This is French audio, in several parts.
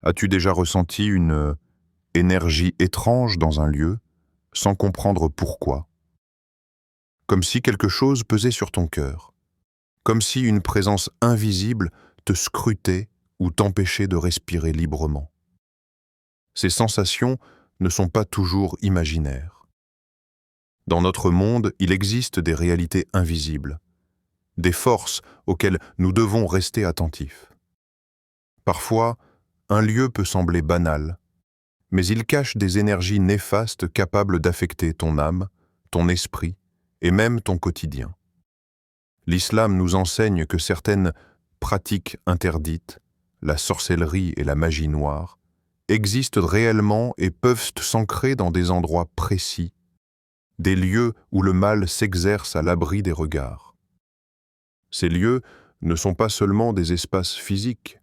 As-tu déjà ressenti une énergie étrange dans un lieu, sans comprendre pourquoi? Comme si quelque chose pesait sur ton cœur, comme si une présence invisible te scrutait ou t'empêchait de respirer librement. Ces sensations ne sont pas toujours imaginaires. Dans notre monde, il existe des réalités invisibles, des forces auxquelles nous devons rester attentifs. Parfois, un lieu peut sembler banal, mais il cache des énergies néfastes capables d'affecter ton âme, ton esprit et même ton quotidien. L'islam nous enseigne que certaines pratiques interdites, la sorcellerie et la magie noire, existent réellement et peuvent s'ancrer dans des endroits précis, des lieux où le mal s'exerce à l'abri des regards. Ces lieux ne sont pas seulement des espaces physiques,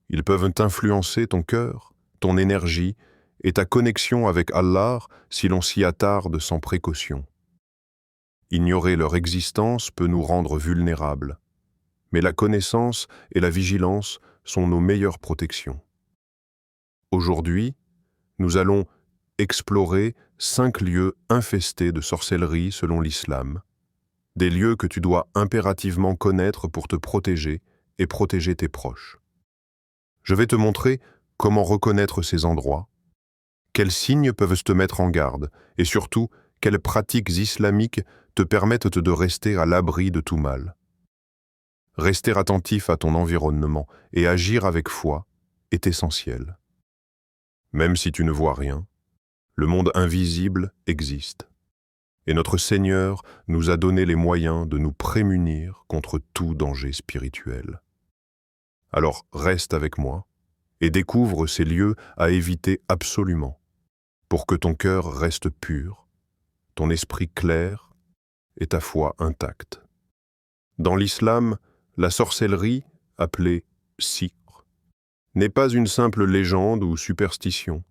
ils peuvent influencer ton cœur, ton énergie et ta connexion avec Allah si l'on s'y attarde sans précaution. Ignorer leur existence peut nous rendre vulnérables, mais la connaissance et la vigilance sont nos meilleures protections. Aujourd'hui, nous allons explorer 5 lieux infestés de sorcellerie selon l'islam, des lieux que tu dois impérativement connaître pour te protéger et protéger tes proches. Je vais te montrer comment reconnaître ces endroits, quels signes peuvent te mettre en garde et surtout, quelles pratiques islamiques te permettent de rester à l'abri de tout mal. Rester attentif à ton environnement et agir avec foi est essentiel. Même si tu ne vois rien, le monde invisible existe. Et notre Seigneur nous a donné les moyens de nous prémunir contre tout danger spirituel. Alors reste avec moi et découvre ces lieux à éviter absolument, pour que ton cœur reste pur, ton esprit clair et ta foi intacte. Dans l'islam, la sorcellerie, appelée sihr, n'est pas une simple légende ou superstition.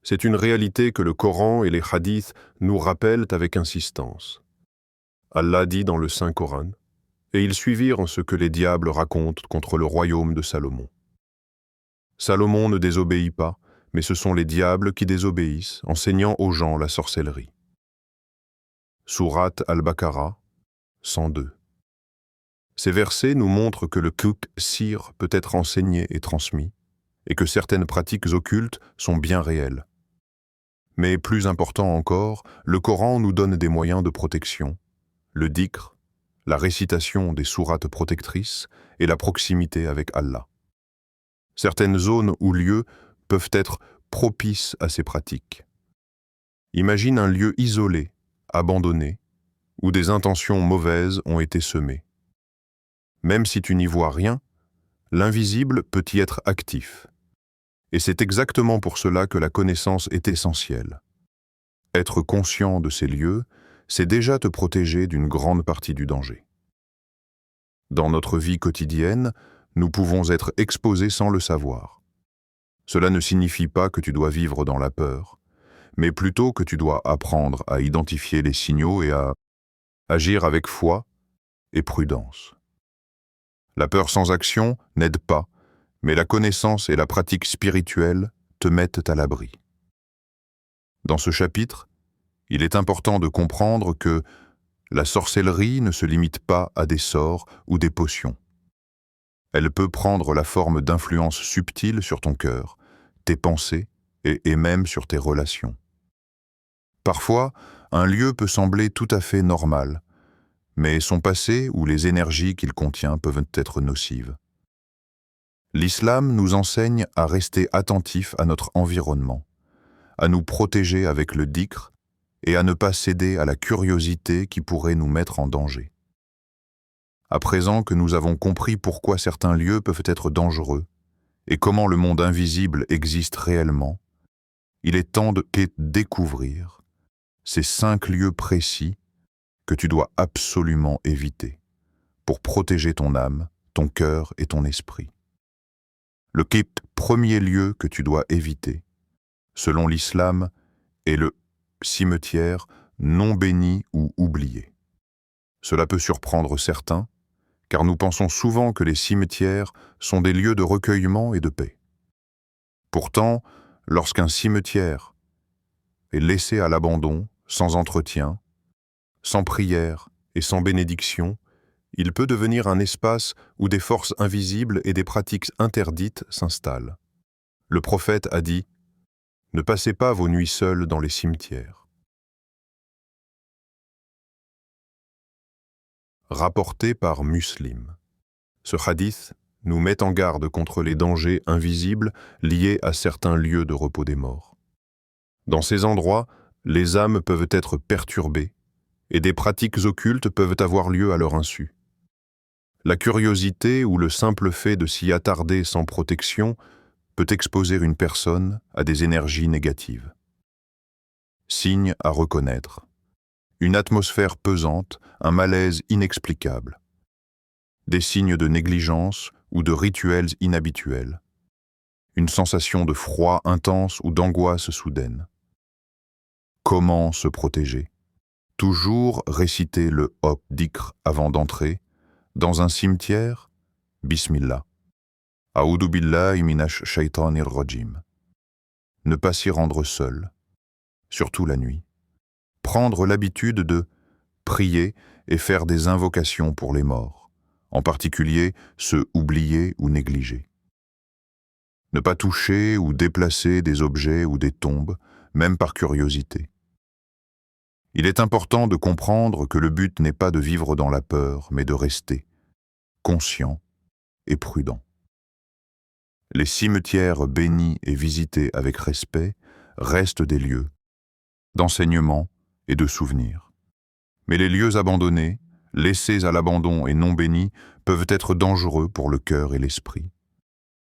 C'est une réalité que le Coran et les hadiths nous rappellent avec insistance. Allah dit dans le Saint-Coran, et ils suivirent ce que les diables racontent contre le royaume de Salomon. Salomon ne désobéit pas, mais ce sont les diables qui désobéissent, enseignant aux gens la sorcellerie. Sourate Al-Baqarah, 102. Ces versets nous montrent que le sihr peut être enseigné et transmis, et que certaines pratiques occultes sont bien réelles. Mais plus important encore, le Coran nous donne des moyens de protection, le dhikr, la récitation des sourates protectrices et la proximité avec Allah. Certaines zones ou lieux peuvent être propices à ces pratiques. Imagine un lieu isolé, abandonné, où des intentions mauvaises ont été semées. Même si tu n'y vois rien, l'invisible peut y être actif. Et c'est exactement pour cela que la connaissance est essentielle. Être conscient de ces lieux, c'est déjà te protéger d'une grande partie du danger. Dans notre vie quotidienne, nous pouvons être exposés sans le savoir. Cela ne signifie pas que tu dois vivre dans la peur, mais plutôt que tu dois apprendre à identifier les signaux et à agir avec foi et prudence. La peur sans action n'aide pas, mais la connaissance et la pratique spirituelle te mettent à l'abri. Dans ce chapitre, il est important de comprendre que la sorcellerie ne se limite pas à des sorts ou des potions. Elle peut prendre la forme d'influences subtiles sur ton cœur, tes pensées et même sur tes relations. Parfois, un lieu peut sembler tout à fait normal, mais son passé ou les énergies qu'il contient peuvent être nocives. L'islam nous enseigne à rester attentifs à notre environnement, à nous protéger avec le dhikr et à ne pas céder à la curiosité qui pourrait nous mettre en danger. À présent que nous avons compris pourquoi certains lieux peuvent être dangereux et comment le monde invisible existe réellement, il est temps de découvrir ces 5 lieux précis que tu dois absolument éviter pour protéger ton âme, ton cœur et ton esprit. Le premier lieu que tu dois éviter, selon l'islam, est le cimetière non béni ou oublié. Cela peut surprendre certains, car nous pensons souvent que les cimetières sont des lieux de recueillement et de paix. Pourtant, lorsqu'un cimetière est laissé à l'abandon, sans entretien, sans prière et sans bénédiction, il peut devenir un espace où des forces invisibles et des pratiques interdites s'installent. Le prophète a dit « Ne passez pas vos nuits seuls dans les cimetières ». Rapporté par Muslim. Ce hadith nous met en garde contre les dangers invisibles liés à certains lieux de repos des morts. Dans ces endroits, les âmes peuvent être perturbées et des pratiques occultes peuvent avoir lieu à leur insu. La curiosité ou le simple fait de s'y attarder sans protection peut exposer une personne à des énergies négatives. Signe à reconnaître. Une atmosphère pesante, un malaise inexplicable. Des signes de négligence ou de rituels inhabituels. Une sensation de froid intense ou d'angoisse soudaine. Comment se protéger? Toujours réciter le Hop Dhikr avant d'entrer. Dans un cimetière, Bismillah. A'udhu billahi minash shaitanir rajim. Ne pas s'y rendre seul, surtout la nuit. Prendre l'habitude de prier et faire des invocations pour les morts, en particulier ceux oubliés ou négligés. Ne pas toucher ou déplacer des objets ou des tombes, même par curiosité. Il est important de comprendre que le but n'est pas de vivre dans la peur, mais de rester conscient et prudent. Les cimetières bénis et visités avec respect restent des lieux d'enseignement et de souvenirs. Mais les lieux abandonnés, laissés à l'abandon et non bénis, peuvent être dangereux pour le cœur et l'esprit.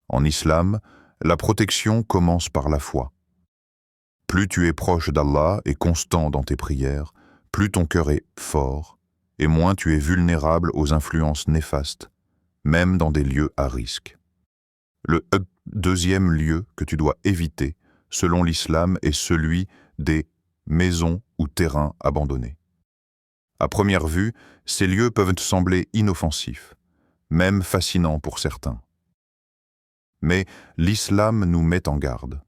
En islam, la protection commence par la foi. Plus tu es proche d'Allah et constant dans tes prières, plus ton cœur est fort et moins tu es vulnérable aux influences néfastes, même dans des lieux à risque. Le deuxième lieu que tu dois éviter, selon l'islam, est celui des maisons ou terrains abandonnés. À première vue, ces lieux peuvent sembler inoffensifs, même fascinants pour certains. Mais l'islam nous met en garde.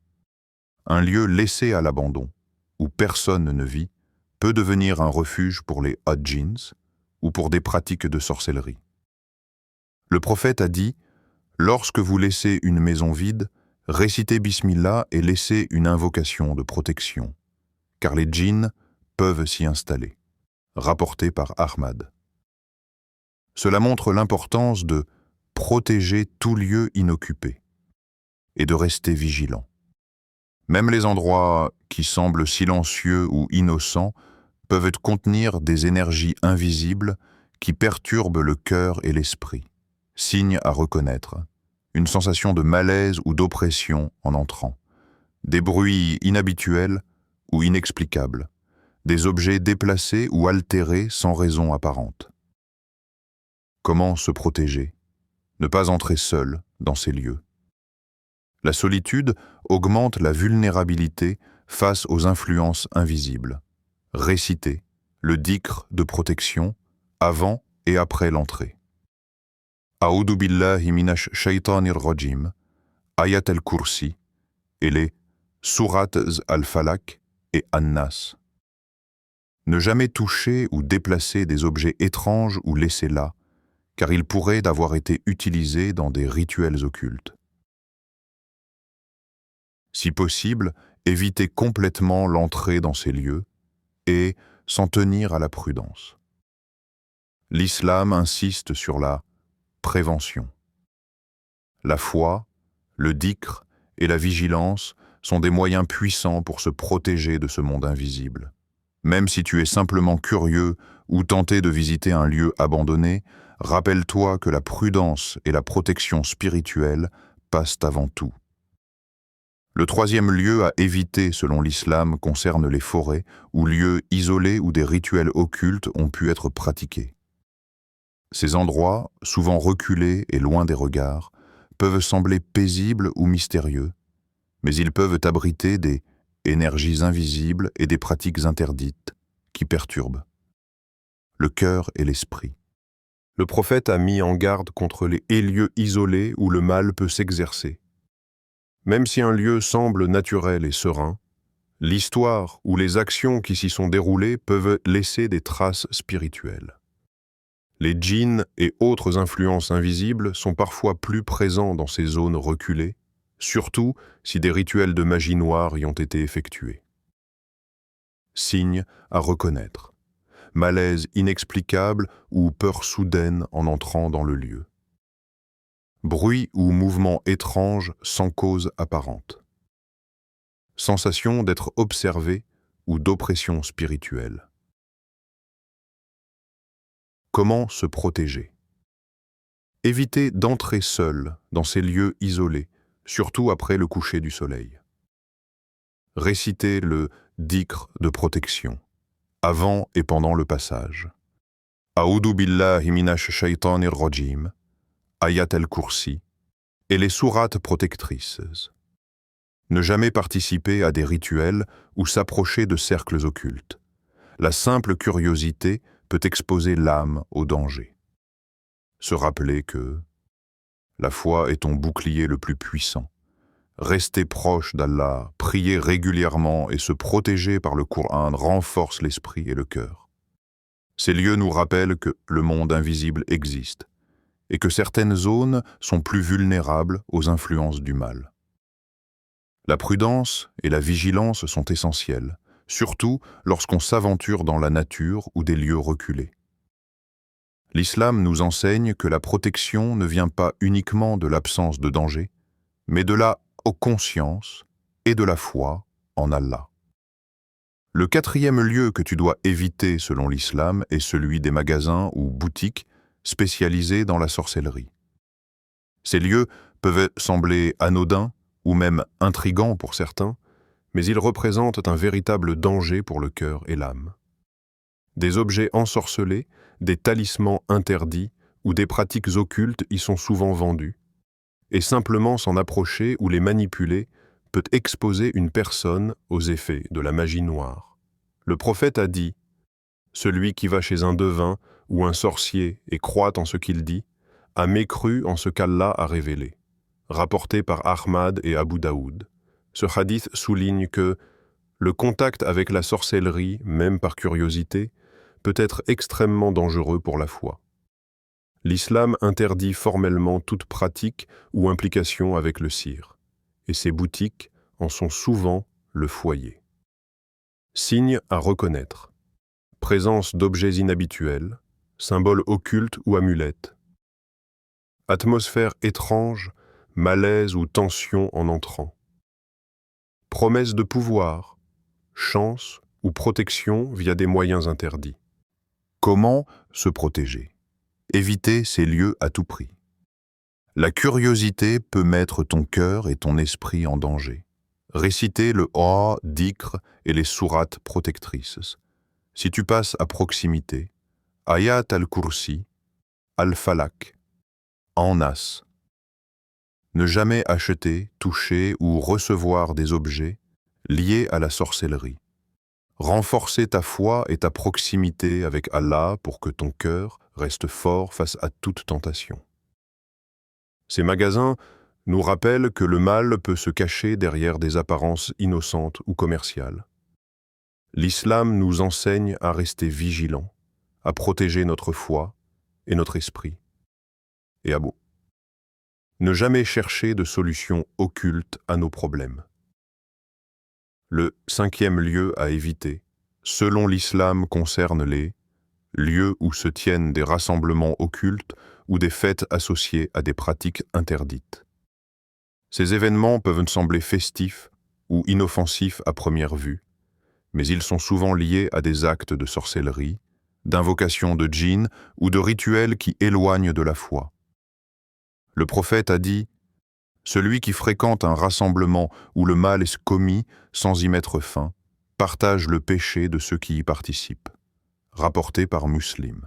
Un lieu laissé à l'abandon, où personne ne vit, peut devenir un refuge pour les djinns ou pour des pratiques de sorcellerie. Le prophète a dit « Lorsque vous laissez une maison vide, récitez Bismillah et laissez une invocation de protection, car les djinns peuvent s'y installer. » Rapporté par Ahmad. Cela montre l'importance de protéger tout lieu inoccupé et de rester vigilant. Même les endroits qui semblent silencieux ou innocents peuvent contenir des énergies invisibles qui perturbent le cœur et l'esprit. Signe à reconnaître. Une sensation de malaise ou d'oppression en entrant. Des bruits inhabituels ou inexplicables. Des objets déplacés ou altérés sans raison apparente. Comment se protéger? Ne pas entrer seul dans ces lieux. La solitude augmente la vulnérabilité face aux influences invisibles. Réciter le dhikr de protection avant et après l'entrée. A'udhu billahi minash shaitanir rajim, Ayat al-Kursi et les Sourates al-Falaq et An-Nas. Ne jamais toucher ou déplacer des objets étranges ou laissés là, car ils pourraient avoir été utilisés dans des rituels occultes. Si possible, évitez complètement l'entrée dans ces lieux et s'en tenir à la prudence. L'islam insiste sur la prévention. La foi, le dhikr et la vigilance sont des moyens puissants pour se protéger de ce monde invisible. Même si tu es simplement curieux ou tenté de visiter un lieu abandonné, rappelle-toi que la prudence et la protection spirituelle passent avant tout. Le troisième lieu à éviter selon l'islam concerne les forêts ou lieux isolés où des rituels occultes ont pu être pratiqués. Ces endroits, souvent reculés et loin des regards, peuvent sembler paisibles ou mystérieux, mais ils peuvent abriter des énergies invisibles et des pratiques interdites qui perturbent le cœur et l'esprit. Le prophète a mis en garde contre les lieux isolés où le mal peut s'exercer. Même si un lieu semble naturel et serein, l'histoire ou les actions qui s'y sont déroulées peuvent laisser des traces spirituelles. Les djinns et autres influences invisibles sont parfois plus présents dans ces zones reculées, surtout si des rituels de magie noire y ont été effectués. Signes à reconnaître. Malaise inexplicable ou peur soudaine en entrant dans le lieu. Bruit ou mouvement étrange sans cause apparente. Sensation d'être observé ou d'oppression spirituelle. Comment se protéger? Éviter d'entrer seul dans ces lieux isolés, surtout après le coucher du soleil. Réciter le dhikr de protection, avant et pendant le passage. A'udhu billahi minash shaytanir rajim, Ayat al-Kursi, et les sourates protectrices. Ne jamais participer à des rituels ou s'approcher de cercles occultes. La simple curiosité peut exposer l'âme au danger. Se rappeler que la foi est ton bouclier le plus puissant. Rester proche d'Allah, prier régulièrement et se protéger par le Coran renforce l'esprit et le cœur. Ces lieux nous rappellent que le monde invisible existe et que certaines zones sont plus vulnérables aux influences du mal. La prudence et la vigilance sont essentielles, surtout lorsqu'on s'aventure dans la nature ou des lieux reculés. L'islam nous enseigne que la protection ne vient pas uniquement de l'absence de danger, mais de la conscience et de la foi en Allah. Le quatrième lieu que tu dois éviter selon l'islam est celui des magasins ou boutiques spécialisés dans la sorcellerie. Ces lieux peuvent sembler anodins ou même intrigants pour certains, mais ils représentent un véritable danger pour le cœur et l'âme. Des objets ensorcelés, des talismans interdits ou des pratiques occultes y sont souvent vendus, et simplement s'en approcher ou les manipuler peut exposer une personne aux effets de la magie noire. Le prophète a dit « Celui qui va chez un devin ou un sorcier et croit en ce qu'il dit, a mécru en ce qu'Allah a révélé », rapporté par Ahmad et Abu Daoud. Ce hadith souligne que le contact avec la sorcellerie, même par curiosité, peut être extrêmement dangereux pour la foi. L'islam interdit formellement toute pratique ou implication avec le sihir, et ces boutiques en sont souvent le foyer. Signes à reconnaître. Présence d'objets inhabituels, symboles occultes ou amulettes. Atmosphère étrange, malaise ou tension en entrant. Promesse de pouvoir, chance ou protection via des moyens interdits. Comment se protéger? Éviter ces lieux à tout prix. La curiosité peut mettre ton cœur et ton esprit en danger. Réciter le dhikr et les sourates protectrices. Si tu passes à proximité, Ayat al-Kursi, al-Falak, en-nas. Ne jamais acheter, toucher ou recevoir des objets liés à la sorcellerie. Renforcer ta foi et ta proximité avec Allah pour que ton cœur reste fort face à toute tentation. Ces magasins nous rappellent que le mal peut se cacher derrière des apparences innocentes ou commerciales. L'islam nous enseigne à rester vigilants, à protéger notre foi et notre esprit. Et à bout. Ne jamais chercher de solutions occultes à nos problèmes. Le cinquième lieu à éviter, selon l'islam, concerne les lieux où se tiennent des rassemblements occultes ou des fêtes associées à des pratiques interdites. Ces événements peuvent sembler festifs ou inoffensifs à première vue, mais ils sont souvent liés à des actes de sorcellerie, d'invocation de djinns ou de rituels qui éloignent de la foi. Le prophète a dit « Celui qui fréquente un rassemblement où le mal est commis sans y mettre fin, partage le péché de ceux qui y participent. » Rapporté par Muslim.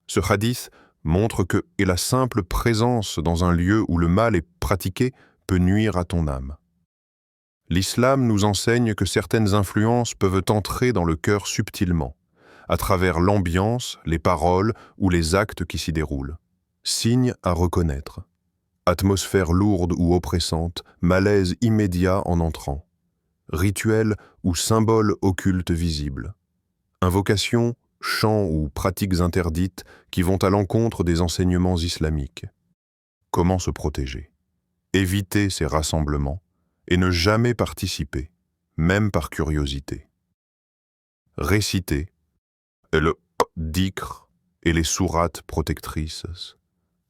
Ce hadith montre que la simple présence dans un lieu où le mal est pratiqué peut nuire à ton âme. L'islam nous enseigne que certaines influences peuvent entrer dans le cœur subtilement, à travers l'ambiance, les paroles ou les actes qui s'y déroulent. Signes à reconnaître. Atmosphère lourde ou oppressante, malaise immédiat en entrant. Rituel ou symbole occulte visible. Invocation, chants ou pratiques interdites qui vont à l'encontre des enseignements islamiques. Comment se protéger? Éviter ces rassemblements et ne jamais participer, même par curiosité. Réciter le dhikr et les sourates protectrices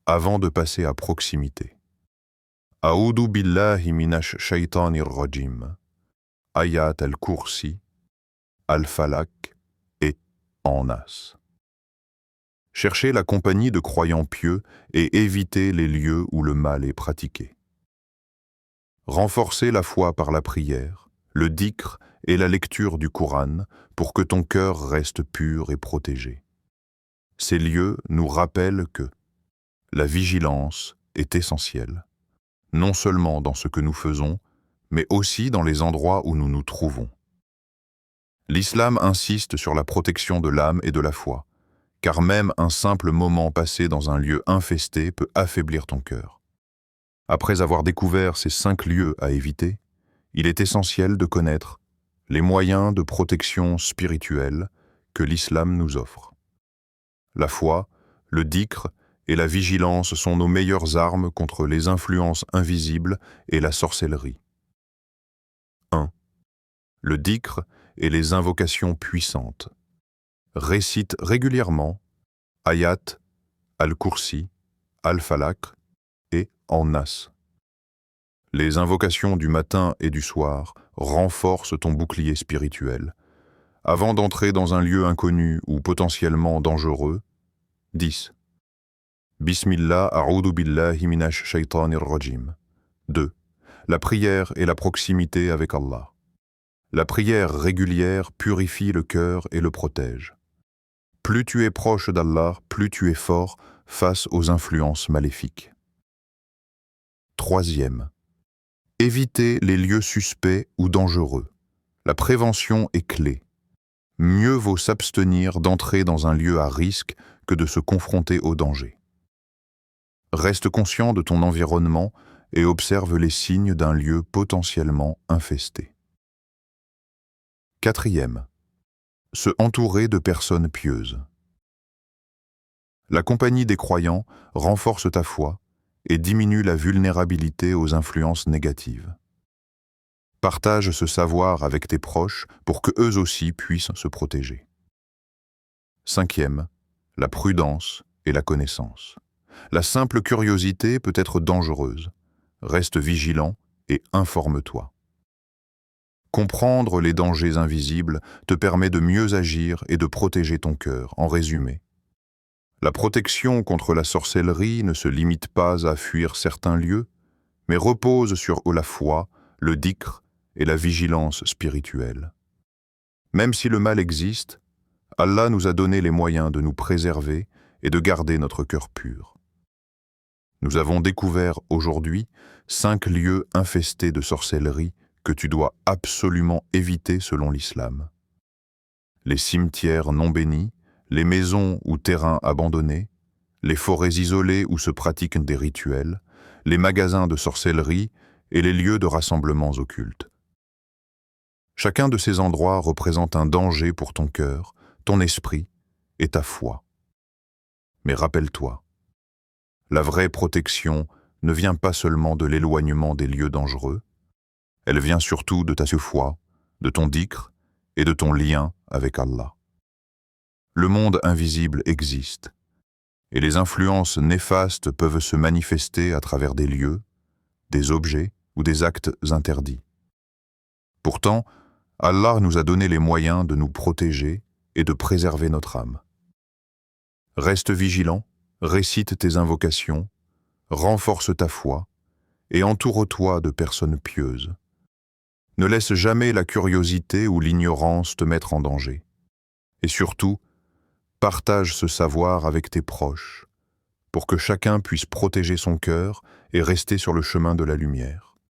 avant de passer à proximité. A'udhu billahi minash shaytanir rajim. Ayat al-Kursi, al-Falak et en-nas. Cherchez la compagnie de croyants pieux et évitez les lieux où le mal est pratiqué. Renforcez la foi par la prière, le dhikr et la lecture du Coran pour que ton cœur reste pur et protégé. Ces lieux nous rappellent que la vigilance est essentielle, non seulement dans ce que nous faisons, mais aussi dans les endroits où nous nous trouvons. L'islam insiste sur la protection de l'âme et de la foi, car même un simple moment passé dans un lieu infesté peut affaiblir ton cœur. Après avoir découvert ces 5 lieux à éviter, il est essentiel de connaître les moyens de protection spirituelle que l'islam nous offre. La foi, le dhikr et la vigilance sont nos meilleures armes contre les influences invisibles et la sorcellerie. 1. Le dhikr et les invocations puissantes. Récite régulièrement Ayat, al-Kursi, al-Falak et en-nas. Les invocations du matin et du soir renforcent ton bouclier spirituel. Avant d'entrer dans un lieu inconnu ou potentiellement dangereux, 10. Bismillah a'udhu billahi minash shaytanir rajim. 2. La prière et la proximité avec Allah. La prière régulière purifie le cœur et le protège. Plus tu es proche d'Allah, plus tu es fort face aux influences maléfiques. 3. Éviter les lieux suspects ou dangereux. La prévention est clé. Mieux vaut s'abstenir d'entrer dans un lieu à risque que de se confronter au danger. Reste conscient de ton environnement et observe les signes d'un lieu potentiellement infesté. 4. Se entourer de personnes pieuses. La compagnie des croyants renforce ta foi et diminue la vulnérabilité aux influences négatives. Partage ce savoir avec tes proches pour que eux aussi puissent se protéger. 5. La prudence et la connaissance. La simple curiosité peut être dangereuse. Reste vigilant et informe-toi. Comprendre les dangers invisibles te permet de mieux agir et de protéger ton cœur. En résumé, la protection contre la sorcellerie ne se limite pas à fuir certains lieux, mais repose sur la foi, le dhikr et la vigilance spirituelle. Même si le mal existe, Allah nous a donné les moyens de nous préserver et de garder notre cœur pur. Nous avons découvert aujourd'hui 5 lieux infestés de sorcellerie que tu dois absolument éviter selon l'islam. Les cimetières non bénis, les maisons ou terrains abandonnés, les forêts isolées où se pratiquent des rituels, les magasins de sorcellerie et les lieux de rassemblements occultes. Chacun de ces endroits représente un danger pour ton cœur, ton esprit et ta foi. Mais rappelle-toi, la vraie protection ne vient pas seulement de l'éloignement des lieux dangereux, elle vient surtout de ta foi, de ton dhikr et de ton lien avec Allah. Le monde invisible existe, et les influences néfastes peuvent se manifester à travers des lieux, des objets ou des actes interdits. Pourtant, Allah nous a donné les moyens de nous protéger et de préserver notre âme. Reste vigilant, récite tes invocations, renforce ta foi et entoure-toi de personnes pieuses. Ne laisse jamais la curiosité ou l'ignorance te mettre en danger. Et surtout, partage ce savoir avec tes proches, pour que chacun puisse protéger son cœur et rester sur le chemin de la lumière.